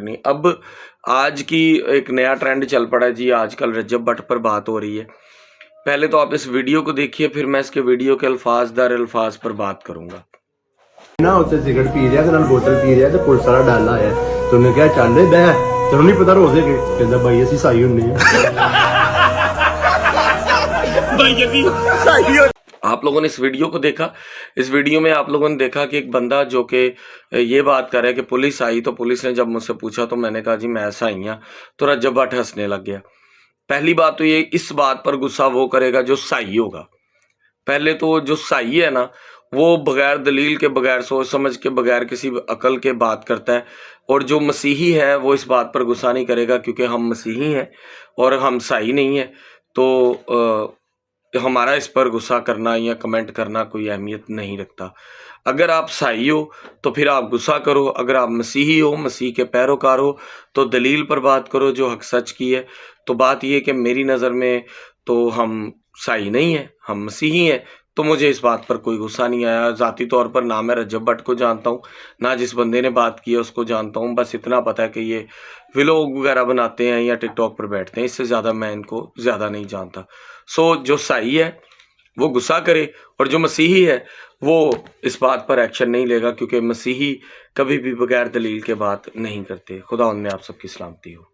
नहीं। अब आज की एक नया ट्रेंड चल पड़ा है जी, आजकल रजब भट्ट पर बात हो रही है। पहले तो आप इस वीडियो को देखिए, फिर मैं इसके वीडियो के अल्फाज दर अल्फाज पर बात करूंगा। ना उसे सिगरेट पी रहा ते नाल बोतल पी रहा ते पुलिस वाला डाला आया तो उन्हें कहा चल बह तेनों नहीं पता रोजे के कहंदा भाई असीं साई हुन्ने आप लोगों ने इस वीडियो को देखा। इस वीडियो में आप लोगों ने देखा कि एक बंदा जो कि ये बात कर रहा है कि पुलिस आई, तो पुलिस ने जब मुझसे पूछा तो मैंने कहा जी मैं ऐसा ही हूं, तो रजब भट्ट हंसने लग गया। पहली बात तो ये, इस बात पर गुस्सा वो करेगा जो सही होगा। पहले तो जो सही है ना, वो बगैर दलील के, बगैर सोच समझ के, बगैर किसी अकल के बात करता है। और जो मसीही है वो इस बात पर गुस्सा नहीं करेगा, क्योंकि हम मसीही हैं और हम सही नहीं है। तो हमारा इस पर गुस्सा करना या कमेंट करना कोई अहमियत नहीं रखता। अगर आप सही हो तो फिर आप गुस्सा करो, अगर आप मसीही हो, मसीह के पैरोकार हो, तो दलील पर बात करो जो हक सच की है। तो बात ये कि मेरी नज़र में तो हम सही नहीं है, हम मसीही हैं, तो मुझे इस बात पर कोई गुस्सा नहीं आया। ज़ाती तौर पर ना मैं रजब भट्ट को जानता हूँ, ना जिस बंदे ने बात की है उसको जानता हूँ। बस इतना पता है कि ये व्लॉग वगैरह बनाते हैं या टिकटॉक पर बैठते हैं, इससे ज़्यादा मैं इनको ज़्यादा नहीं जानता। सो जो सही है वो गुस्सा करे, और जो मसीही है वो इस बात पर एक्शन नहीं लेगा, क्योंकि मसीही कभी भी बगैर दलील के बात नहीं करते। खुदा उनमें आप सबकी सलामती हो।